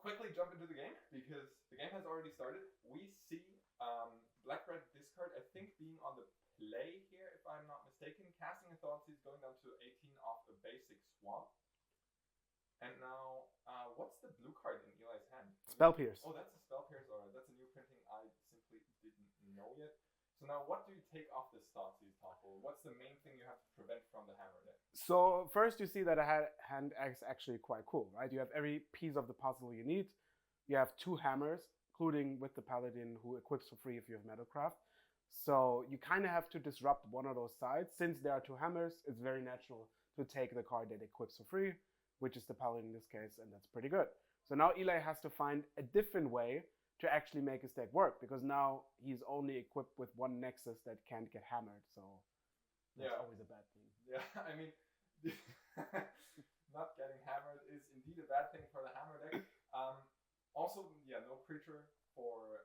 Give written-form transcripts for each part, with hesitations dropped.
quickly jump into the game because the game has already started. We see black-red discard, I think, being on the play here, if I'm not mistaken. Casting Authorities going down to 18 off a basic swamp. And now, what's the blue card in Eli's hand? Spell Pierce. Oh, that's a Spell Pierce. Alright, that's a new printing I simply didn't know yet. So now, what do you take off this Thoughtseize Topple? What's the main thing you have to prevent from the hammer deck? So first you see that a hand is actually quite cool, right? You have every piece of the puzzle you need. You have 2 hammers, including with the Paladin who equips for free if you have Metalcraft. So you kind of have to disrupt one of those sides. Since there are 2 hammers, it's very natural to take the card that equips for free, which is the Paladin in this case, and that's pretty good. So now Eli has to find a different way to actually make his deck work, because now he's only equipped with 1 Nexus that can't get hammered, so that's always a bad thing. Yeah, I mean, not getting hammered is indeed a bad thing for the hammer deck. Also, yeah, no creature for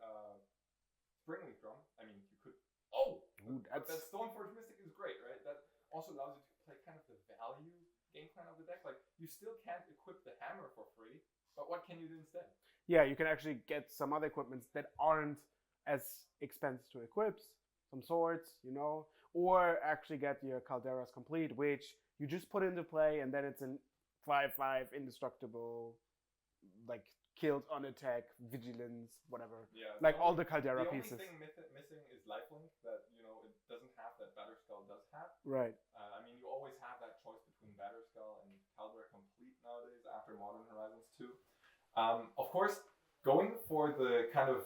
Springleaf Drum. I mean, you could... Oh! Ooh, that Stoneforge Mystic is great, right? That also allows you to play kind of the value game plan of the deck. Like, you still can't equip the hammer for free, but what can you do instead? Yeah, you can actually get some other equipments that aren't as expensive to equip. Some swords, you know, or actually get your Calderas Complete, which you just put into play, and then it's a 5/5 indestructible, like killed on attack, vigilance, whatever. Yeah, like all the Caldera pieces. The only thing missing is lifelink that, you know, it doesn't have that Batterskull does have. Right. I mean, you always have that choice between Batterskull and Caldera Complete nowadays after Modern Horizons 2. Of course, going for the kind of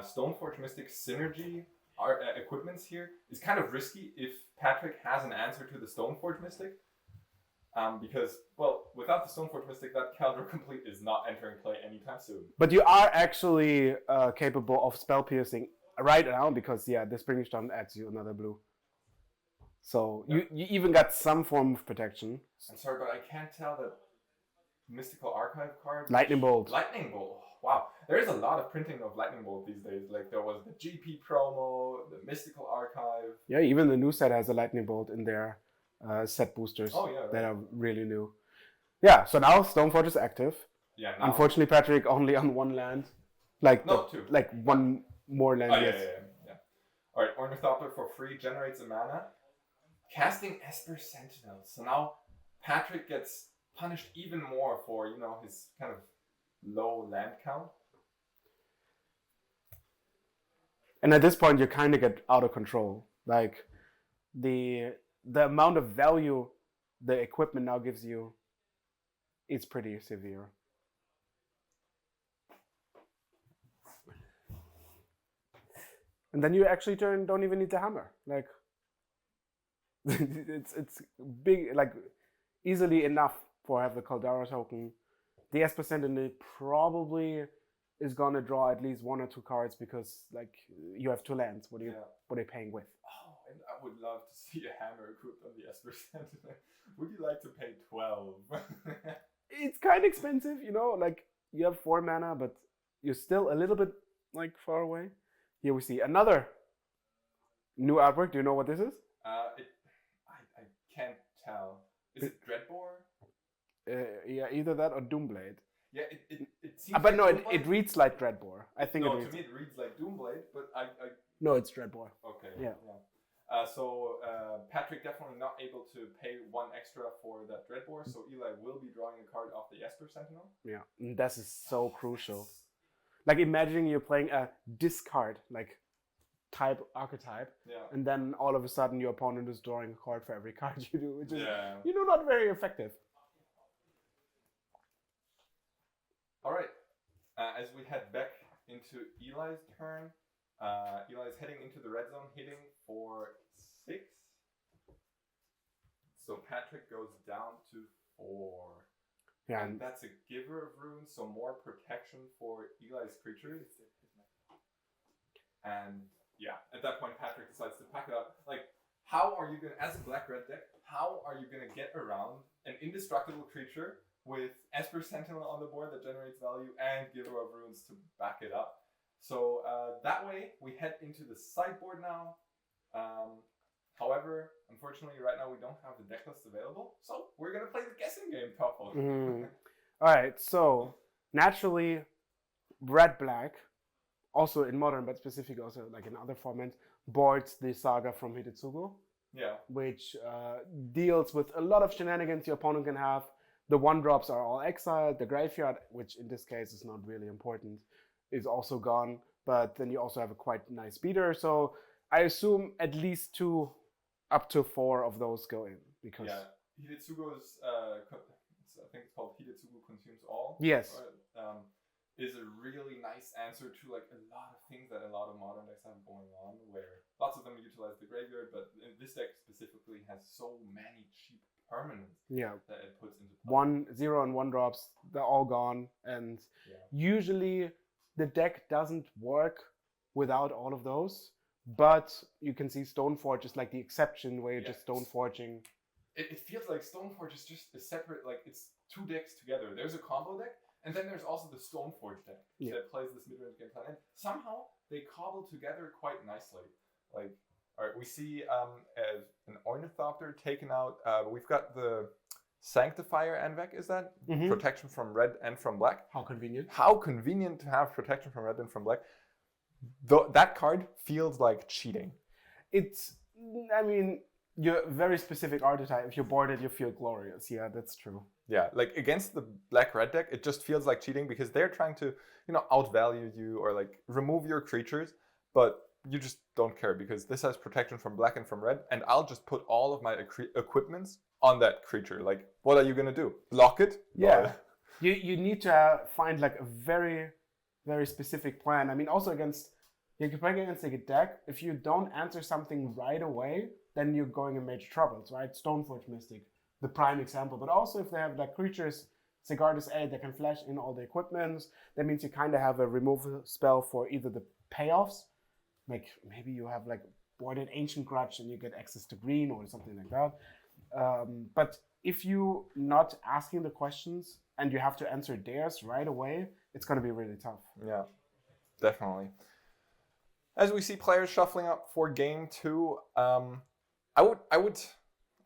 Stoneforge Mystic synergy equipments here is kind of risky if Patrick has an answer to the Stoneforge Mystic. Because, well, without the Stoneforge Mystic, that Caldera Complete is not entering play anytime soon. But you are actually capable of spell piercing right now, because, yeah, the Spring Stone adds you another blue. So you even got some form of protection. I'm sorry, but I can't tell that Mystical Archive card. Lightning Bolt. Lightning Bolt. Wow. There is a lot of printing of Lightning Bolt these days. Like, there was the GP promo, the Mystical Archive. Yeah, even the new set has a Lightning Bolt in their set boosters right. that are really new. Yeah, so now Stoneforge is active. Yeah. Now... Unfortunately, Patrick only on 1 land. Two. Like 1 more land. Yeah. Alright, Ornithopter for free generates a mana. Casting Esper Sentinel. So now Patrick gets punished even more for, you know, his kind of low land count. And at this point, you kind of get out of control. Like, the amount of value the equipment now gives you is pretty severe. And then you actually don't even need the hammer. Like, it's big, like, easily enough for have the Caldera token. The Esper Sentinel probably is gonna draw at least 1 or 2 cards, because, like, you have 2 lands. What are you paying with? Oh, and I would love to see a hammer equipped on the Esper Sentinel. Would you like to pay 12? It's kind of expensive, you know. Like, you have 4 mana, but you're still a little bit, like, far away. Here we see another new artwork. Do you know what this is? I can't tell. Is it Dreadbore? Yeah, either that or Doomblade. Yeah, it seems. But no, it reads like Dreadbore. I think to me it reads like Doomblade, but I. No, it's Dreadbore. Okay. Yeah. So Patrick definitely not able to pay 1 extra for that Dreadbore, so Eli will be drawing a card off the Esper Sentinel. Yeah, and this is so crucial. Like, imagining you're playing a discard, like, type archetype, and then all of a sudden your opponent is drawing a card for every card you do, which is, you know, not very effective. All right, as we head back into Eli's turn, Eli's heading into the red zone, hitting for 6. So Patrick goes down to 4. Yeah, and that's a Giver of Runes, so more protection for Eli's creatures. And yeah, at that point, Patrick decides to pack it up. Like, how are you gonna, as a black-red deck, how are you gonna get around an indestructible creature with Esper Sentinel on the board that generates value and Giver of Runes to back it up? So that way, we head into the sideboard now. However, unfortunately, right now we don't have the deck list available, so we're gonna play the guessing game, Toffel. All right, so naturally, red-black, also in Modern, but specifically also like in other formats, boards the Saga from Hidetsugu, Yeah. which deals with a lot of shenanigans your opponent can have. The 1-drops are all exiled. The graveyard, which in this case is not really important, is also gone. But then you also have a quite nice beater. So I assume at least 2 up to 4 of those go in. Because Yeah, Hidetsugu's, I think it's called Hidetsugu Consumes All. Yes. Is a really nice answer to like a lot of things that a lot of modern decks have going on, where lots of them utilize the graveyard, but this deck specifically has so many cheap permanents that it puts into play. 0 and 1-drops, they're all gone. And usually the deck doesn't work without all of those. But you can see Stoneforge is like the exception where you're just Stoneforging. It feels like Stoneforge is just a separate, like it's 2 decks together. There's a combo deck, and then there's also the Stoneforge deck that plays this mid-range game plan. And somehow they cobble together quite nicely. Like, all right, we see an Ornithopter taken out. We've got the Sanctifier Anvek, is that? Mm-hmm. Protection from red and from black. How convenient. How convenient to have protection from red and from black. That card feels like cheating. You're very specific archetype. If you board it, you feel glorious. Yeah, that's true. Yeah, like against the black-red deck, it just feels like cheating because they're trying to, outvalue you or like remove your creatures, but you just don't care because this has protection from black and from red, and I'll just put all of my equipments on that creature. Like, what are you gonna do? Block it? Yeah. You need to find like a very, very specific plan. I mean, also you can play against like a deck. If you don't answer something right away, then you're going in major troubles, right? Stoneforge Mystic, the prime example. But also if they have like creatures, Sigardus 8, that can flash in all the equipments, that means you kind of have a removal spell for either the payoffs, like maybe you have like boarded Ancient Grudge and you get access to green or something like that. But if you're not asking the questions and you have to answer theirs right away, it's going to be really tough. Yeah, definitely. As we see players shuffling up for game 2, I would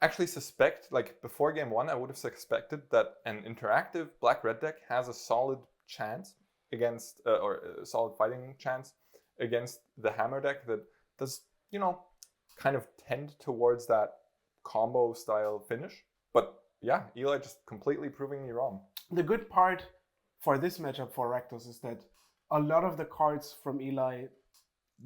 actually suspect, like before game 1, I would have suspected that an interactive black-red deck has a solid chance against, or a solid fighting chance against the Hammer deck that does, kind of tend towards that combo style finish. But yeah, Eli just completely proving me wrong. The good part for this matchup for Rakdos is that a lot of the cards from Eli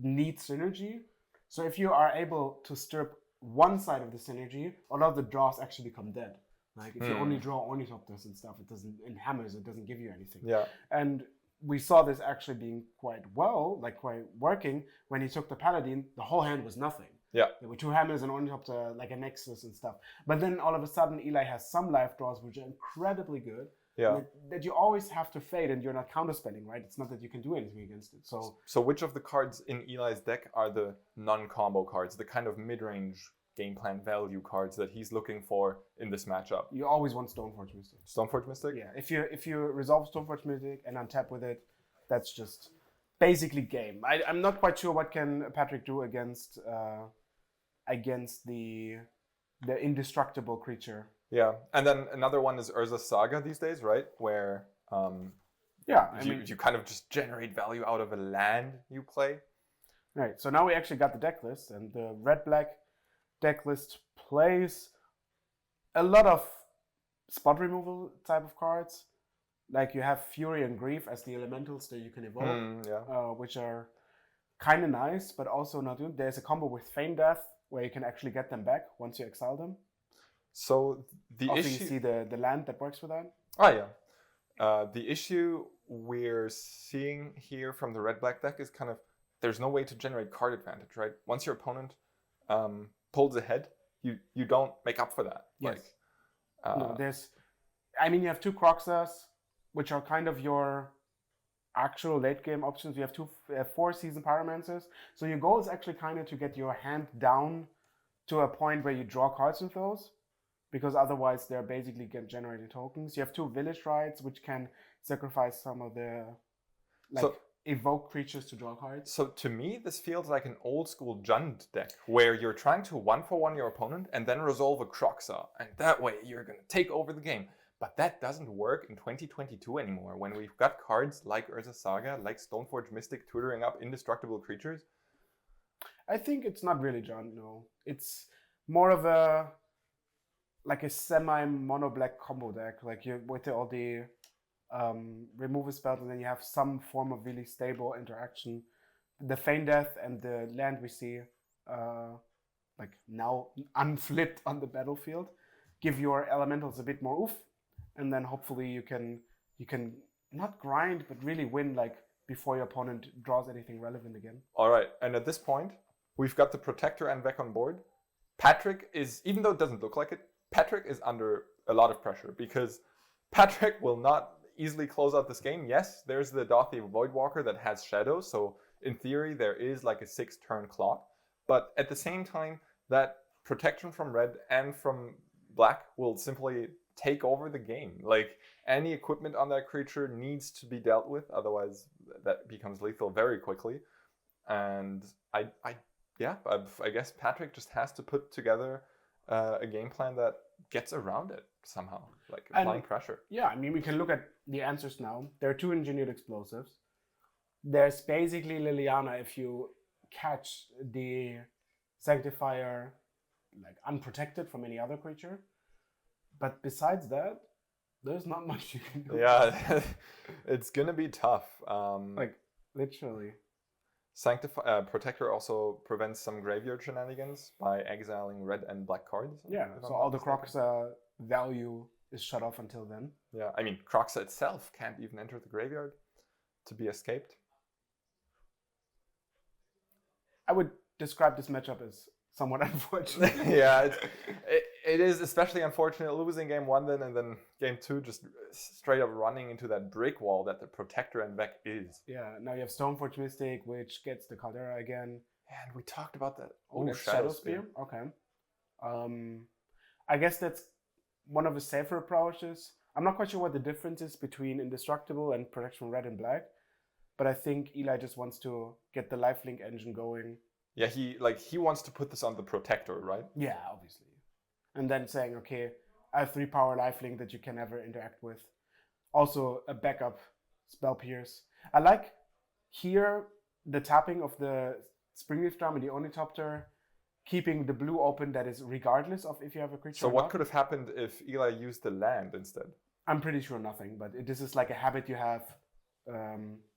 need synergy. So if you are able to strip one side of the synergy, a lot of the draws actually become dead. Like if you only draw Ornithopters and stuff, it doesn't, in Hammers, it doesn't give you anything. Yeah. And we saw this actually being quite working when he took the Paladin. The whole hand was nothing. Yeah. There were 2 Hammers and Ornithopter, like a Nexus and stuff. But then all of a sudden, Eli has some life draws which are incredibly good. Yeah. That you always have to fade and you're not counterspelling, right? It's not that you can do anything against it. So which of the cards in Eli's deck are the non-combo cards, the kind of mid-range game plan value cards that he's looking for in this matchup? You always want Stoneforge Mystic. Stoneforge Mystic? Yeah. If you resolve Stoneforge Mystic and untap with it, that's just basically game. I'm not quite sure what can Patrick do against the indestructible creature. Yeah, and then another one is Urza's Saga these days, right? Where you kind of just generate value out of a land you play. Right, so now we actually got the deck list, and the red-black deck list plays a lot of spot removal type of cards. Like you have Fury and Grief as the elementals that you can evoke, which are kind of nice, but also not good. There's a combo with Feign Death where you can actually get them back once you exile them. So the also, issue... you see the land that works for that? Oh, yeah. The issue we're seeing here from the red-black deck is kind of, there's no way to generate card advantage, right? Once your opponent pulls ahead, you don't make up for that. Yes. Like, you have 2 Croxas, which are kind of your actual late-game options. You have 4 Season Pyromancers. So your goal is actually kind of to get your hand down to a point where you draw cards with those, because otherwise they're basically generating tokens. You have 2 Village Rites, which can sacrifice some of the evoke creatures to draw cards. So to me, this feels like an old school Jund deck, where you're trying to 1-for-1 your opponent and then resolve a Croxa, and that way you're going to take over the game. But that doesn't work in 2022 anymore, when we've got cards like Urza Saga, like Stoneforge Mystic tutoring up indestructible creatures. I think it's not really, John, no. It's more of a semi-mono black combo deck, like you with all the removal spells, and then you have some form of really stable interaction. The Feign Death and the land we see now unflipped on the battlefield give your elementals a bit more oof, and then hopefully you can not grind but really win before your opponent draws anything relevant again. All right, and at this point we've got the Protector and Vec on board. Patrick is, even though it doesn't look like it, Patrick is under a lot of pressure because Patrick will not easily close out this game. Yes, there's the Dauthi Voidwalker that has shadows, so in theory there is like a 6-turn clock, but at the same time that protection from red and from black will simply take over the game. Like, any equipment on that creature needs to be dealt with, otherwise that becomes lethal very quickly. And I guess Patrick just has to put together a game plan that gets around it somehow, like applying pressure. Yeah, I mean, we can look at the answers now. There are 2 engineered explosives. There's basically Liliana if you catch the Sanctifier unprotected from any other creature. But besides that, there's not much you can do. Yeah, it's gonna be tough. Literally. Protector also prevents some graveyard shenanigans by exiling red and black cards. Yeah, so all the Croxa value is shut off until then. Yeah, I mean, Croxa itself can't even enter the graveyard to be escaped. I would describe this matchup as somewhat unfortunate. Yeah, it is especially unfortunate losing game 1 then, and then game 2 just straight up running into that brick wall that the Protector and Vec is. Yeah, now you have Stoneforge Mystic, which gets the Caldera again. And we talked about that. Oh, Shadow Spear? Okay. I guess that's one of the safer approaches. I'm not quite sure what the difference is between Indestructible and Protection from Red and Black, but I think Eli just wants to get the lifelink engine going. Yeah, he wants to put this on the Protector, right? Yeah, obviously. And then saying, okay, I have 3 power lifelink that you can never interact with. Also a backup Spell Pierce. I like here the tapping of the Springleaf Drum and the Ornithopter, keeping the blue open, that is regardless of if you have a creature. So what could have happened if Eli used the land instead? I'm pretty sure nothing, but this is like a habit you have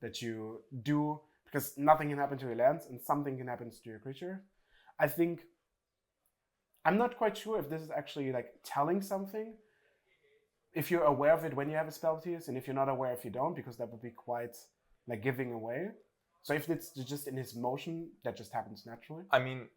that you do, because nothing can happen to your lands and something can happen to your creature. I think, I'm not quite sure if this is actually telling something, if you're aware of it when you have a Spell Pierce, and if you're not aware if you don't, because that would be quite giving away. So if it's just in his motion, that just happens naturally. I mean,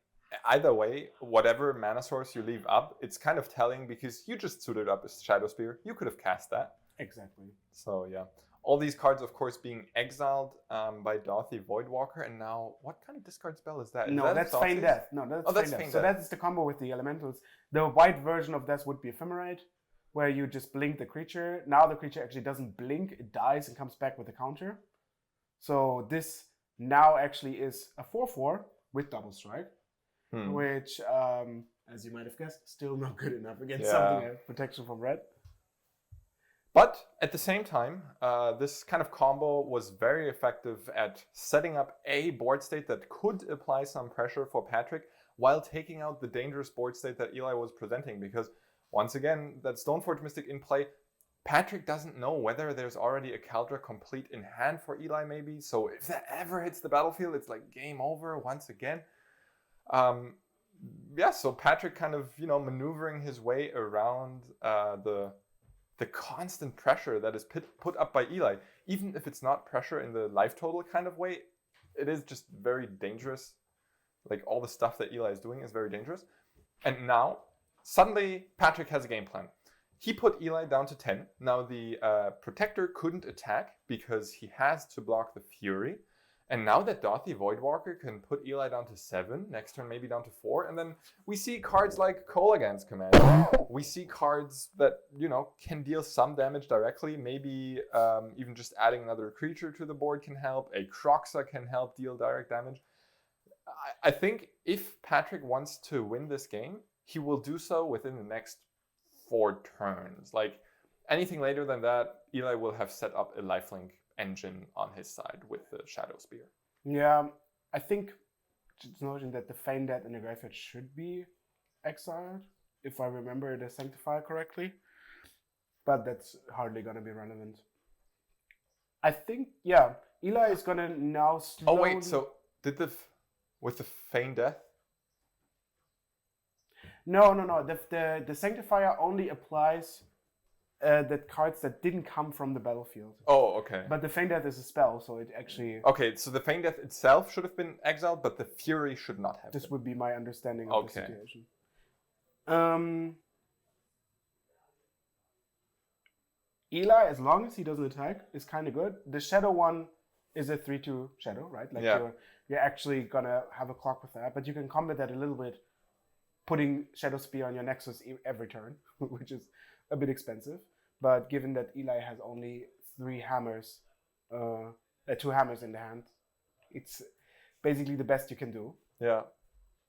either way, whatever mana source you leave up, it's kind of telling, because you just suited up a Shadow Spear. You could have cast that. Exactly. So yeah. All these cards, of course, being exiled by Dauthi Voidwalker. And now, what kind of discard spell is that? No, that's Feign Death. No, that's Feign Death. So that's the combo with the elementals. The white version of this would be Ephemerate, where you just blink the creature. Now the creature actually doesn't blink, it dies and comes back with a counter. So this now actually is a 4/4 with double strike, which, as you might have guessed, still not good enough against something like protection from red. But at the same time, this kind of combo was very effective at setting up a board state that could apply some pressure for Patrick while taking out the dangerous board state that Eli was presenting. Because once again, that Stoneforge Mystic in play, Patrick doesn't know whether there's already a Caldera complete in hand for Eli maybe. So if that ever hits the battlefield, it's like game over once again. So Patrick kind of, maneuvering his way around the constant pressure that is put up by Eli. Even if it's not pressure in the life total kind of way, it is just very dangerous. Like, all the stuff that Eli is doing is very dangerous. And now, suddenly, Patrick has a game plan. He put Eli down to 10. Now, the Protector couldn't attack because he has to block the Fury. And now that Dauthi Voidwalker can put Eli down to 7, next turn maybe down to 4, and then we see cards like Kolaghan's Command. We see cards that, can deal some damage directly. Maybe even just adding another creature to the board can help. A Croxa can help deal direct damage. I think if Patrick wants to win this game, he will do so within the next 4 turns. anything later than that, Eli will have set up a lifelink engine on his side with the Shadow Spear. Yeah, I think it's noting that the Feign Death in the graveyard should be exiled, if I remember the Sanctifier correctly. But that's hardly going to be relevant. I think, yeah, Eli is going to now slowly... Oh wait, so did with the Feign Death? No. The Sanctifier only applies the cards that didn't come from the battlefield. Oh, okay. But the Feign Death is a spell, so it actually... Okay, so the Feign Death itself should have been exiled, but the Fury should not have This been. would be my understanding of the situation. Eli, as long as he doesn't attack, is kind of good. The Shadow one is a 3/2 Shadow, right? Like you're actually gonna have a clock with that, but you can combat that a little bit, putting Shadow Spear on your Nexus every turn, which is a bit expensive. But given that Eli has only 2 hammers in the hand, it's basically the best you can do. Yeah.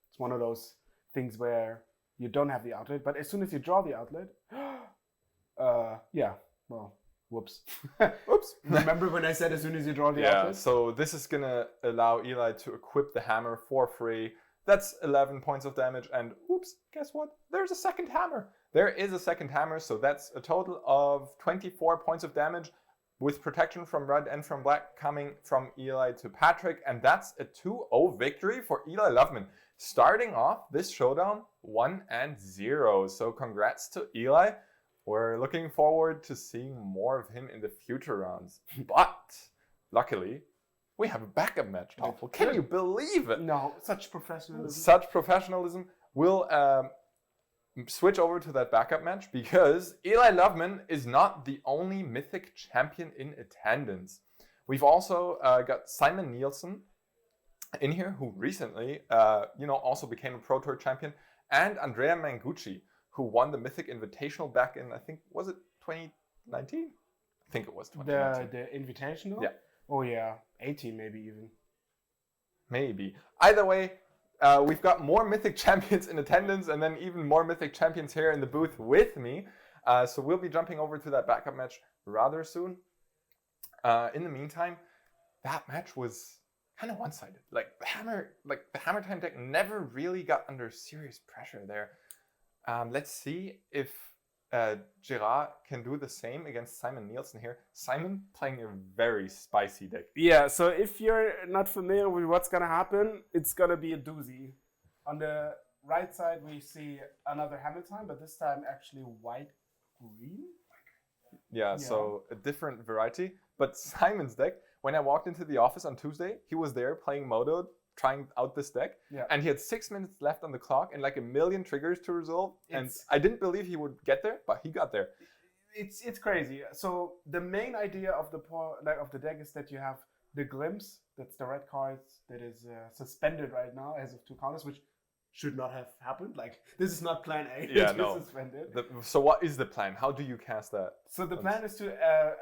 It's one of those things where you don't have the outlet, but as soon as you draw the outlet, well, whoops. Oops. Remember when I said as soon as you draw the outlet? Yeah, so this is going to allow Eli to equip the hammer for free. That's 11 points of damage, and oops, guess what? There's a second hammer. There is a second hammer, so that's a total of 24 points of damage with protection from red and from black coming from Eli to Patrick, and that's a 2-0 victory for Eli Loveman. Starting off this showdown 1-0. So congrats to Eli. We're looking forward to seeing more of him in the future rounds. But luckily, we have a backup match, Toffel. Can you believe it? No, such professionalism. Such professionalism. We'll switch over to that backup match because Eli Loveman is not the only Mythic champion in attendance. We've also got Simon Nielsen in here, who recently, also became a Pro Tour champion, and Andrea Mangucci, who won the Mythic Invitational back in, I think, was it 2019? I think it was 2019. The Invitational? Yeah. Oh yeah, 18 maybe even. Maybe. Either way, we've got more Mythic champions in attendance, and then even more Mythic champions here in the booth with me. So we'll be jumping over to that backup match rather soon. In the meantime, that match was kind of one-sided. The Hammertime deck never really got under serious pressure there. Let's see if Gerard can do the same against Simon Nielsen here. Simon playing a very spicy deck. Yeah, so if you're not familiar with what's going to happen, it's going to be a doozy. On the right side, we see another Hammertime, but this time actually white-green? Yeah, so a different variety. But Simon's deck, when I walked into the office on Tuesday, he was there playing Modo, trying out this deck, and he had 6 minutes left on the clock and like a million triggers to resolve, and I didn't believe he would get there, but he got there. It's crazy. So the main idea of the deck is that you have the Glimpse, that's the red card that is suspended right now as of 2 counters, which should not have happened. Like, this is not plan A. Yeah, no. Suspended. So what is the plan? How do you cast that? So the plan is to,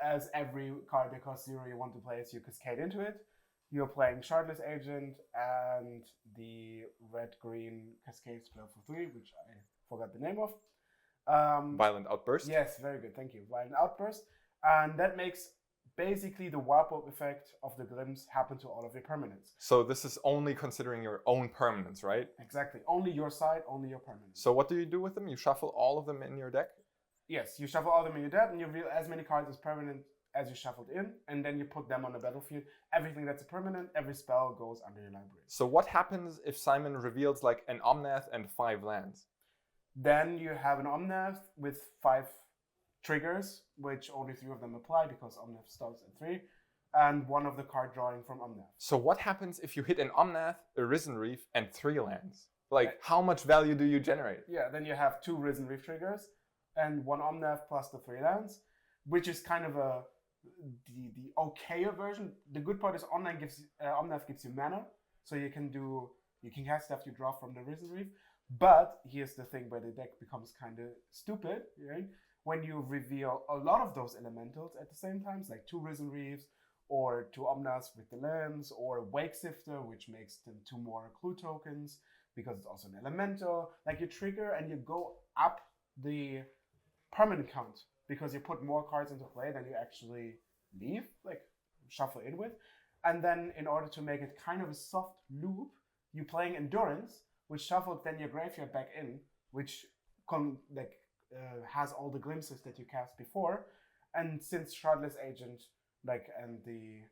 as every card that costs 0 you want to play, is you cascade into it. You're playing Shardless Agent and the red-green Cascade spell for 3, which I forgot the name of. Violent Outburst? Yes, very good, thank you. Violent Outburst. And that makes basically the warp up effect of the Glimpse happen to all of your permanents. So this is only considering your own permanents, right? Exactly. Only your side, only your permanents. So what do you do with them? You shuffle all of them in your deck? Yes, you shuffle all of them in your deck, and you reveal as many cards as permanent as you shuffled in, and then you put them on the battlefield. Everything that's a permanent, every spell goes under your library. So what happens if Simon reveals like an Omnath and 5 lands? Then you have an Omnath with 5 triggers, which only 3 of them apply because Omnath starts at 3, and 1 of the card drawing from Omnath. So what happens if you hit an Omnath, a Risen Reef, and 3 lands? Like, how much value do you generate? Yeah, then you have 2 Risen Reef triggers, and 1 Omnath plus the 3 lands, which is kind of the okayer version. The good part is Omnath gives you mana, so you can cast stuff you draw from the Risen Reef. But here's the thing where the deck becomes kind of stupid, right? When you reveal a lot of those elementals at the same time, like 2 Risen Reefs, or 2 Omnaths with the lands, or Wake Sifter, which makes them 2 more clue tokens, because it's also an elemental. Like, you trigger and you go up the permanent count because you put more cards into play than you actually leave, like shuffle in with. And then in order to make it kind of a soft loop, you're playing Endurance, which shuffles then your graveyard back in, which has all the glimpses that you cast before. And since Shardless Agent and the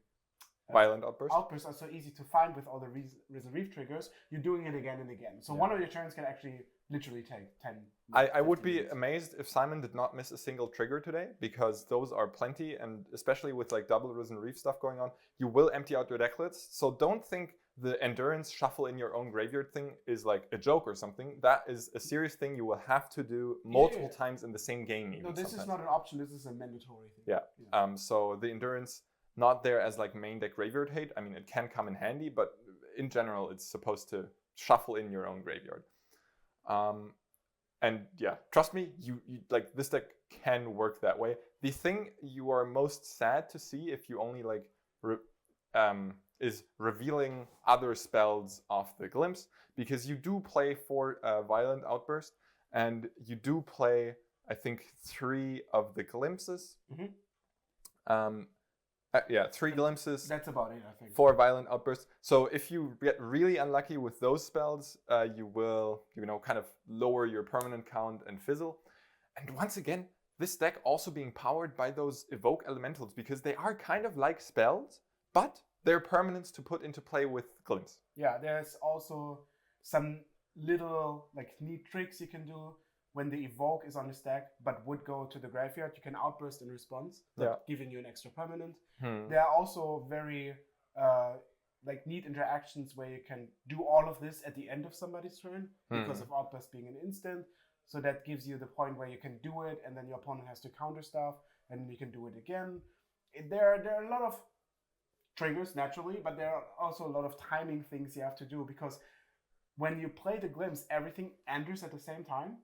Violent Outburst are so easy to find with all the Reserve triggers, you're doing it again and again. So one of your turns can actually literally take 10 I would be amazed if Simon did not miss a single trigger today, because those are plenty, and especially with like double Risen Reef stuff going on, you will empty out your deck lists. So don't think the Endurance shuffle in your own graveyard thing is like a joke or something. That is a serious thing you will have to do multiple times in the same game. No, this is not an option. This is a mandatory thing. Yeah. So the Endurance, not there as like main deck graveyard hate. I mean, it can come in handy, but in general, it's supposed to shuffle in your own graveyard. And yeah, trust me, you like this deck can work that way. The thing you are most sad to see if you only like is revealing other spells off the glimpse, because you do play for Violent Outburst, and you do play, I think, 3 of the glimpses. Mm-hmm. 3 glimpses. That's about it, I think. 4 Violent Outbursts. So if you get really unlucky with those spells, you will, kind of lower your permanent count and fizzle. And once again, this deck also being powered by those Evoke Elementals, because they are kind of like spells, but they're permanents to put into play with glimpse. Yeah, there's also some little neat tricks you can do. When the Evoke is on the stack, but would go to the graveyard, you can outburst in response, giving you an extra permanent. There are also very neat interactions where you can do all of this at the end of somebody's turn because of outburst being an instant. So that gives you the point where you can do it, and then your opponent has to counter stuff, and you can do it again. There are a lot of triggers naturally, but there are also a lot of timing things you have to do, because when you play the glimpse, everything enters at the same time.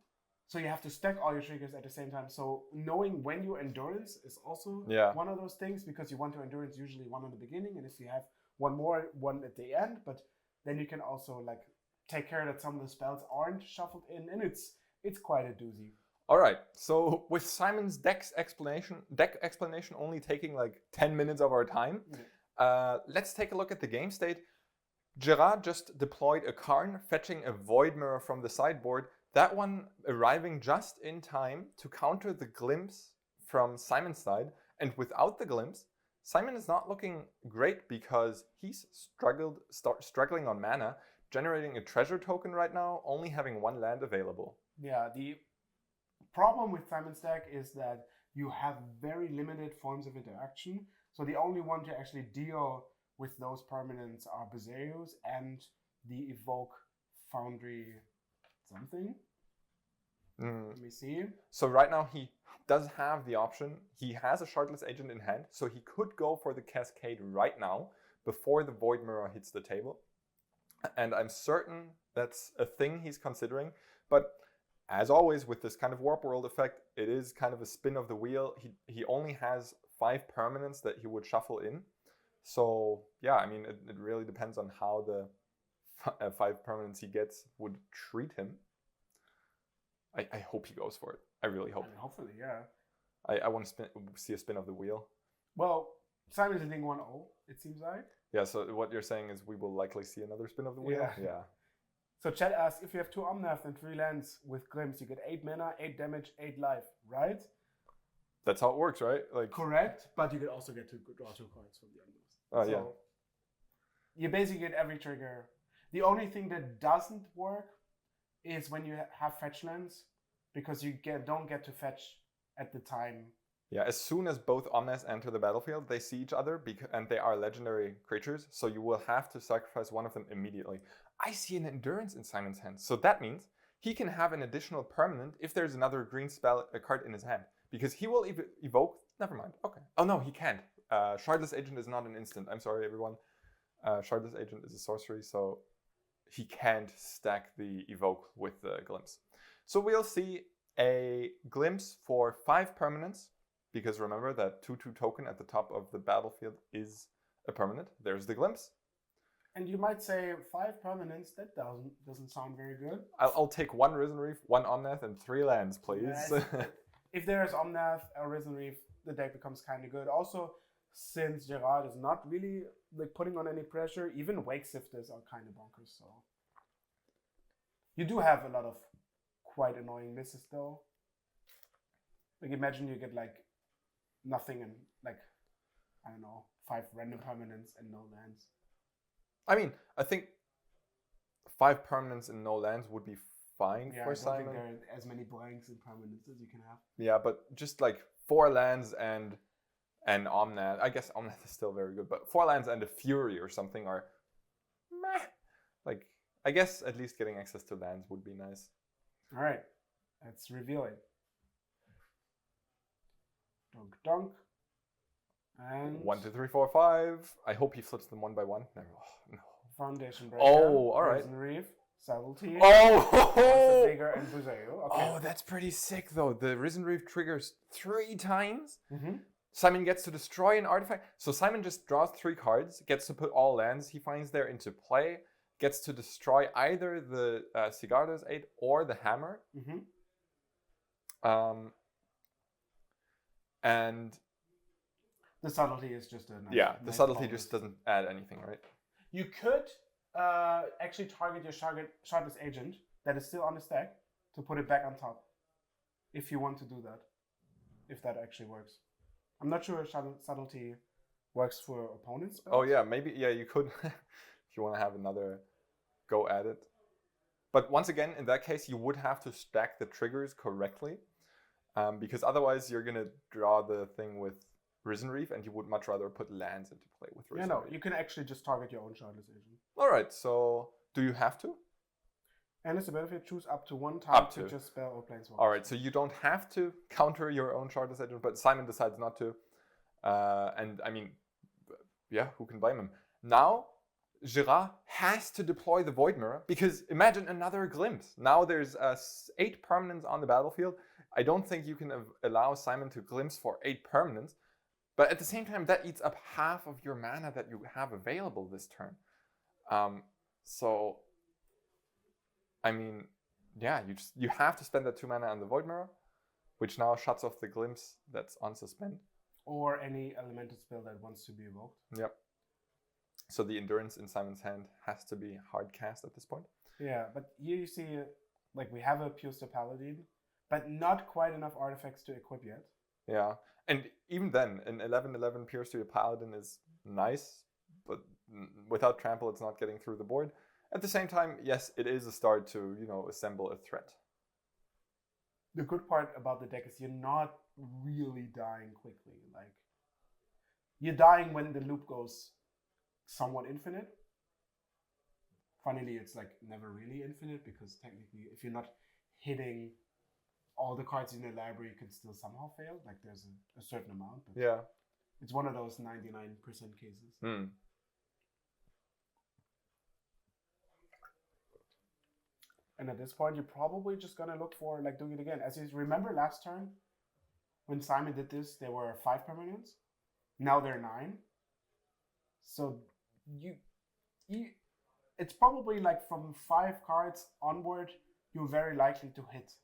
So you have to stack all your triggers at the same time. So knowing when your Endurance is also one of those things, because you want to Endurance usually one in the beginning, and if you have one at the end, but then you can also take care that some of the spells aren't shuffled in, and it's quite a doozy. All right. So with Simon's deck explanation only taking 10 minutes of our time, let's take a look at the game state. Gerard just deployed a Karn, fetching a Void Mirror from the sideboard. That one arriving just in time to counter the glimpse from Simon's side. And without the glimpse, Simon is not looking great, because he's struggling on mana, generating a treasure token right now, only having 1 land available. Yeah, the problem with Simon's deck is that you have very limited forms of interaction. So the only one to actually deal with those permanents are Berseus and the Evoke Foundry something. Let me see. So right now he does have the option. He has a Shardless Agent in hand, so he could go for the Cascade right now before the Void Mirror hits the table. And I'm certain that's a thing he's considering. But as always with this kind of Warp World effect, it is kind of a spin of the wheel. He only has 5 permanents that he would shuffle in. So yeah, I mean, it really depends on how the 5 permanents he gets would treat him. I hope he goes for it. I really hope. Hopefully, yeah. I want to see a spin of the wheel. Well, Simon is hitting 1-0, it seems like. Yeah, so what you're saying is we will likely see another spin of the wheel? Yeah. So Chad asks, if you have 2 Omnath and 3 lands with Glimpse, you get 8 mana, 8 damage, 8 life, right? That's how it works, right? Correct, but you could also get to draw 2 cards from the Omnath. Yeah. You basically get every trigger. The only thing that doesn't work is when you have fetch lands, because you don't get to fetch at the time. Yeah, as soon as both Omnaths enter the battlefield, they see each other, and they are legendary creatures, so you will have to sacrifice one of them immediately. I see an Endurance in Simon's hand, so that means he can have an additional permanent if there's another green spell card in his hand, because he will evoke. Never mind. Okay. Oh no, he can't. Shardless Agent is not an instant. I'm sorry, everyone. Shardless Agent is a sorcery, so he can't stack the evoke with the glimpse. So we'll see a glimpse for 5 permanents, because remember that 2/2 token at the top of the battlefield is a permanent. There's the glimpse. And you might say 5 permanents, that doesn't sound very good. I'll take 1 Risen Reef, 1 Omnath, and 3 lands, please. Yes. if there's Omnath or Risen Reef, the deck becomes kind of good. Also, since Gerard is not really like putting on any pressure, even Wake Sifters are kind of bonkers. So you do have a lot of quite annoying misses though. Like imagine you get like nothing and like I don't know 5 random permanents and no lands. I mean, I think 5 permanents and no lands would be fine Yeah, for I don't Simon. think there are as many blanks and permanents as you can have. Yeah, but just like 4 lands and Omnath. I guess Omnath is still very good, but 4 lands and a Fury or something are meh. Like, I guess at least getting access to lands would be nice. All right, let's reveal it. Dunk, dunk. And 1, 2, 3, 4, 5. I hope he flips them one by one. No. Foundation Breaker. Oh, all right. Risen Reef, Subtlety. Oh! Vigor and Buzeo. Okay. Oh, that's pretty sick though. The Risen Reef triggers 3 times. Mm-hmm. Simon gets to destroy an artifact. So Simon just draws 3 cards, gets to put all lands he finds there into play, gets to destroy either the Sigarda's Aid or the Hammer. Mm-hmm. And the Subtlety is just a nice, the Subtlety bonus. just doesn't add anything, right? You could actually target your Shardless Agent that is still on the stack to put it back on top. If you want to do that. If that actually works. I'm not sure if Subtlety works for opponents. Oh yeah, maybe, yeah, you could if you want to have another go at it. But once again, in that case, you would have to stack the triggers correctly. Because otherwise you're going to draw the thing with Risen Reef and you would much rather put lands into play with Risen Reef. You can actually just target your own Shardless Agent. Alright, so do you have to? And it's a benefit, choose up to 1 time to just spell or planeswalk. Alright, so you don't have to counter your own Shardless Agent, but Simon decides not to. And I mean, yeah, who can blame him? Now, Gerard has to deploy the Void Mirror because imagine another glimpse. Now there's 8 permanents on the battlefield. I don't think you can allow Simon to glimpse for 8 permanents, but at the same time, that eats up half of your mana that you have available this turn. So, I mean, yeah, you have to spend that 2 mana on the Void Mirror, which now shuts off the glimpse that's on suspend. Or any elemental spell that wants to be evoked. Yep. So the Endurance in Simon's hand has to be hard cast at this point. Yeah, but here you see, like we have a Pure Steel Paladin, but not quite enough artifacts to equip yet. Yeah, and even then, an 11/11 Pure Steel Paladin is nice, but without Trample, it's not getting through the board. At the same time, yes, it is a start to, assemble a threat. The good part about the deck is you're not really dying quickly. Like, you're dying when the loop goes somewhat infinite. Funnily, it's like never really infinite because technically, if you're not hitting all the cards in the library, you can still somehow fail. Like there's a certain amount. But yeah, it's one of those 99% cases. Mm. And at this point, you're probably just gonna look for like doing it again. As you remember last turn, when Simon did this, there were 5 permanents. Now there are 9. So it's probably like from 5 cards onward, you're very likely to hit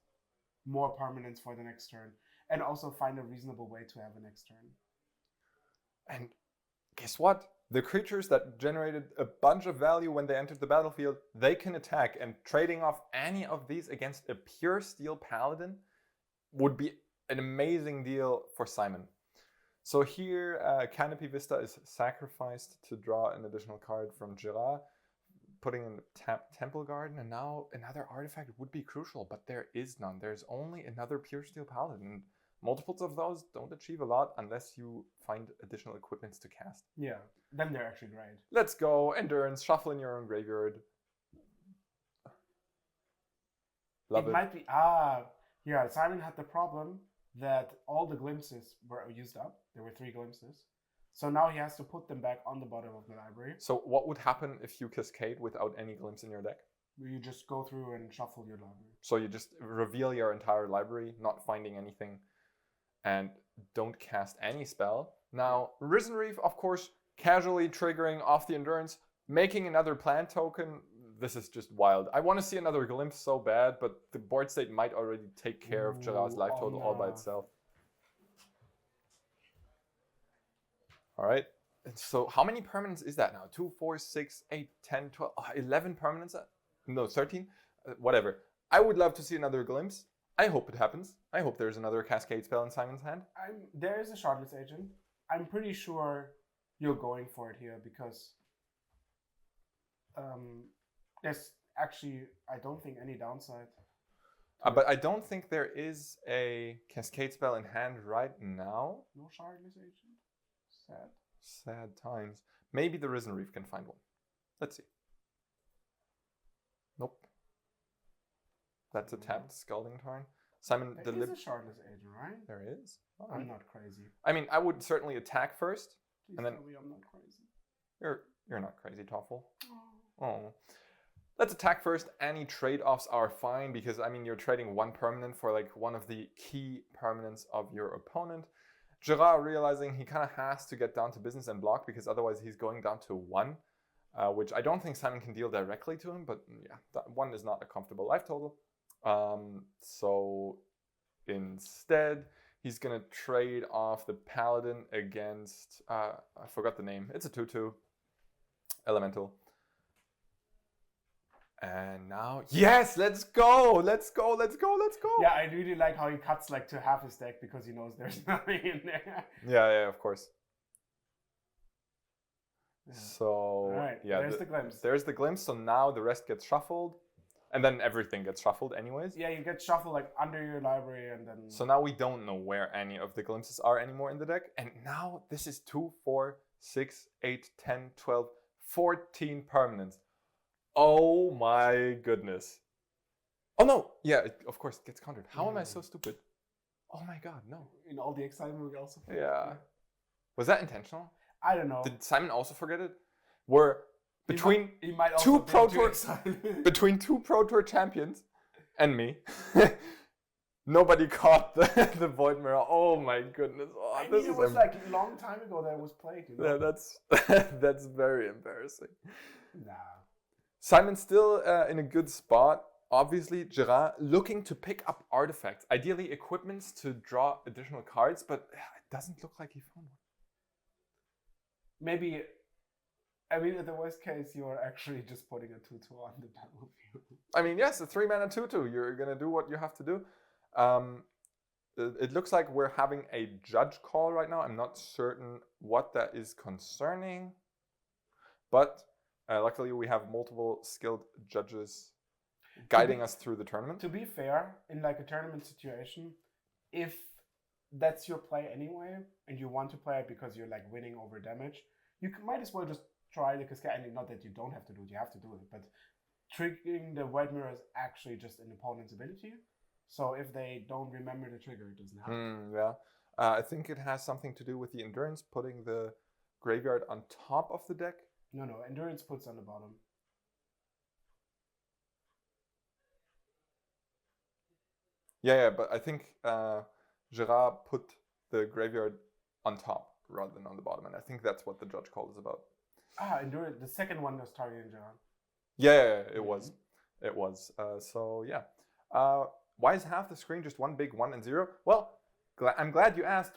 more permanents for the next turn, and also find a reasonable way to have a next turn. And guess what? The creatures that generated a bunch of value when they entered the battlefield, they can attack, and trading off any of these against a Pure Steel Paladin would be an amazing deal for Simon. So here, Canopy Vista is sacrificed to draw an additional card from Gerard, putting in Temple Garden, and now another artifact would be crucial, but there is none. There's only another Pure Steel Paladin. Multiples of those don't achieve a lot unless you find additional equipments to cast. Yeah, then they're actually great. Let's go, Endurance, shuffle in your own graveyard. Love it. It might be, yeah, Simon had the problem that all the glimpses were used up. There were 3 glimpses. So now he has to put them back on the bottom of the library. So what would happen if you cascade without any glimpse in your deck? You just go through and shuffle your library. So you just reveal your entire library, not finding anything, and don't cast any spell. Now, Risen Reef, of course, casually triggering off the Endurance, making another plant token. this is just wild. I want to see another glimpse so bad, but the board state might already take care of Gerard's life total all by itself. All right. So how many permanents is that now? 2, 4, 6, 8, 10, 12, 11 permanents? No, 13? Whatever. I would love to see another glimpse. I hope it happens. I hope there's another Cascade spell in Simon's hand. There is a Shardless Agent. I'm pretty sure you're going for it here because there's actually, I don't think, any downside. But I don't think there is a Cascade spell in hand right now. No Shardless Agent? Sad. Sad times. Maybe the Risen Reef can find one. Let's see. Nope. That's a tapped Scalding Tarn. Simon, there is a Shardless Agent, right? There is. Oh, I'm not crazy. I mean, I would certainly attack first. Please and then tell me I'm not crazy. You're not crazy, Toffel. Oh. Let's attack first. Any trade-offs are fine because, I mean, you're trading one permanent for like one of the key permanents of your opponent. Gerard realizing he kind of has to get down to business and block because otherwise he's going down to 1, which I don't think Simon can deal directly to him, but yeah, that 1 is not a comfortable life total. So instead, he's going to trade off the Paladin against, I forgot the name, it's a 2/2 Elemental. And now, yes, let's go. Yeah, I really like how he cuts like to half his deck because he knows there's nothing in there. Yeah, of course. Yeah. So, all right, yeah, there's the glimpse. There's the glimpse. So now the rest gets shuffled, and then everything gets shuffled anyways. Yeah, you get shuffled like under your library, and then. So now we don't know where any of the glimpses are anymore in the deck, and now this is 2, 4, 6, 8, 10, 12, 14 permanents. Oh my goodness. Oh no, yeah, of course it gets countered. How am I so stupid? Oh my god, no. In all the excitement we also. Yeah. Was that intentional? I don't know. Did Simon also forget it? We're between he might also between 2 Pro Tour champions and me. Nobody caught the Void Mirror. Oh my goodness. Oh, I mean, it was like a long time ago that it was played. You know? Yeah, that's very embarrassing. Nah. Simon's still in a good spot. Obviously, Gerard looking to pick up artifacts. Ideally, equipments to draw additional cards, but it doesn't look like he found one. Maybe, I mean, in the worst case, you're actually just putting a 2/2 on the battlefield. I mean, yes, a 3-mana 2/2. You're going to do what you have to do. It looks like we're having a judge call right now. I'm not certain what that is concerning, but luckily we have multiple skilled judges guiding us through the tournament. To be fair, in like a tournament situation, if that's your play anyway, and you want to play it because you're like winning over damage, you might as well just try the Cascade. I mean, not that you don't have to do it, you have to do it, but triggering the White Mirror is actually just an opponent's ability. So if they don't remember the trigger, it doesn't happen. Yeah. I think it has something to do with the endurance, putting the graveyard on top of the deck. No, endurance puts on the bottom. Yeah, but I think Gerard put the graveyard on top rather than on the bottom, and I think that's what the judge call is about. Endurance. The second one was targeting Gerard. Yeah, it was. It was. So yeah. Why is half the screen just one big 1 and 0? Well, I'm glad you asked.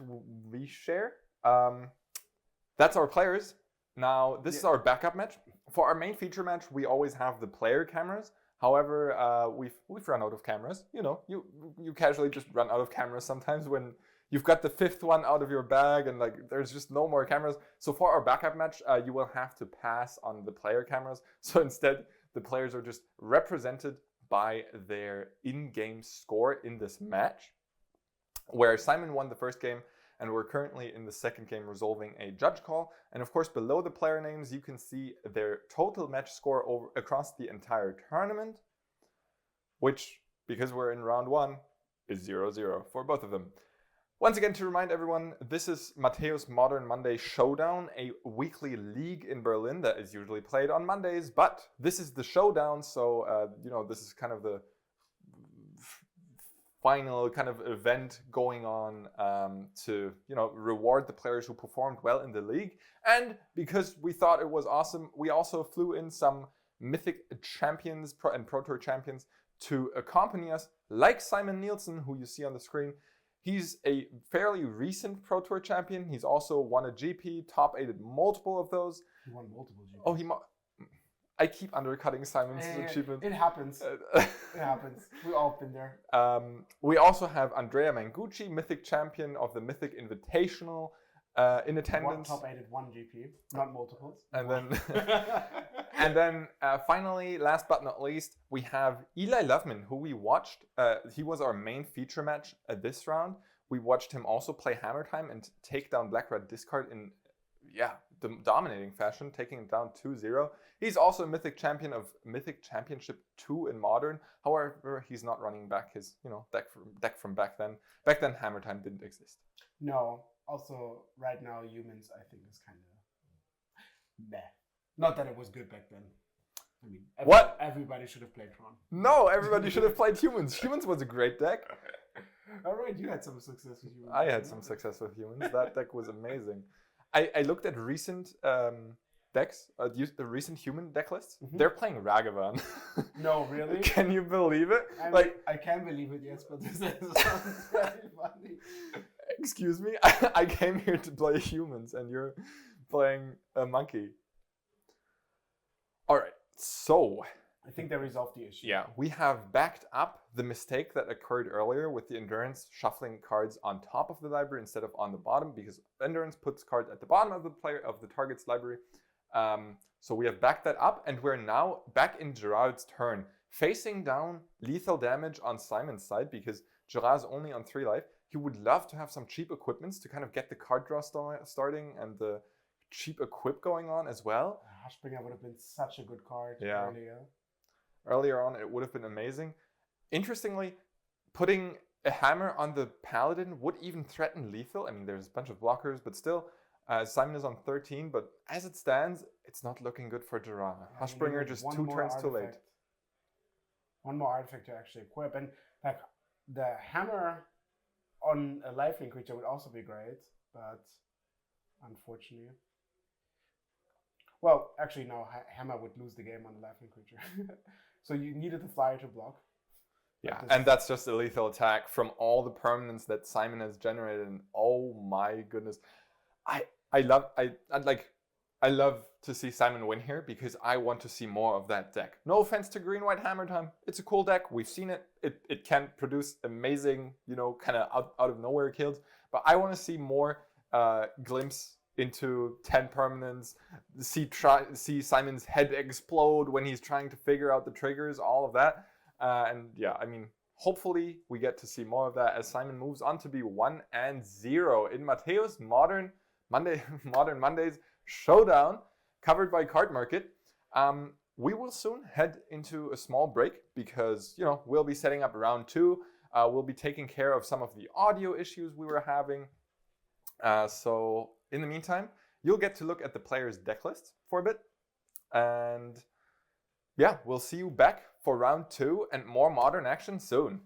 We share. That's our players. Now, this is our backup match. For our main feature match, we always have the player cameras. However, we've run out of cameras. You know, you casually just run out of cameras sometimes when you've got the 5th one out of your bag and like there's just no more cameras. So for our backup match, you will have to pass on the player cameras. So instead, the players are just represented by their in-game score in this match, where Simon won the first game, and we're currently in the second game resolving a judge call. And of course, below the player names, you can see their total match score across the entire tournament, which, because we're in round 1, is 0-0 for both of them. Once again, to remind everyone, this is Matteo's Modern Monday Showdown, a weekly league in Berlin that is usually played on Mondays, but this is the showdown, so, this is kind of the final kind of event going on to, reward the players who performed well in the league. And because we thought it was awesome, we also flew in some Mythic champions and Pro Tour champions to accompany us, like Simon Nielsen, who you see on the screen. He's a fairly recent Pro Tour champion. He's also won a GP, top 8 at multiple of those. He won multiple GPs. Oh, I keep undercutting Simon's achievement. It happens. It happens. We've all been there. We also have Andrea Mangucci, Mythic champion of the Mythic Invitational, in attendance. Top 8 at 1 GP, not multiples. And then, finally, last but not least, we have Eli Loveman, who we watched. He was our main feature match at this round. We watched him also play Hammertime and take down Black Red Discard in, dominating fashion, taking it down 2-0. He's also a Mythic champion of Mythic Championship 2 in Modern. However, he's not running back his, deck from back then. Back then, Hammertime didn't exist. No. Also, right now, Humans, I think, is kind of meh. Not that it was good back then. I mean, everybody should have played Tron. No, everybody should have played Humans. Humans was a great deck. All right, you had some success with Humans. I had some success with Humans. That deck was amazing. I looked at recent decks, the recent human deck lists. Mm-hmm. They're playing Ragavan. No, really? Can you believe it? I can believe it, yes, but this sounds very funny. Excuse me? I came here to play Humans and you're playing a monkey. All right, so I think they resolved the issue. Yeah, we have backed up the mistake that occurred earlier with the Endurance shuffling cards on top of the library instead of on the bottom, because Endurance puts cards at the bottom of the target's library. So we have backed that up, and we're now back in Gerard's turn, facing down lethal damage on Simon's side because Gerard's only on 3 life. He would love to have some cheap equipments to kind of get the card draw starting and the cheap equip going on as well. Hushbringer would have been such a good card Earlier on, it would have been amazing. Interestingly, putting a hammer on the Paladin would even threaten lethal. I mean, there's a bunch of blockers, but still, Simon is on 13. But as it stands, it's not looking good for Gerard. Hushbringer just 2 turns too late. One more artifact to actually equip. And like the hammer on a lifelink creature would also be great, but unfortunately. Well, actually, no, Hammer would lose the game on a lifelink creature. So you needed the flyer to block. Yeah, and that's just a lethal attack from all the permanents that Simon has generated. And oh my goodness. I love to see Simon win here because I want to see more of that deck. No offense to Green-White Hammertime. It's a cool deck. We've seen it. It can produce amazing, kind of out of nowhere kills. But I want to see more glimpse into 10 permanents, see Simon's head explode when he's trying to figure out the triggers, all of that. And yeah, I mean, hopefully we get to see more of that as Simon moves on to be 1-0 in Matteo's Modern Mondays Showdown, covered by Cardmarket. We will soon head into a small break because, we'll be setting up round 2. We'll be taking care of some of the audio issues we were having. So in the meantime, you'll get to look at the players' deck lists for a bit. And yeah, we'll see you back for round 2 and more Modern action soon.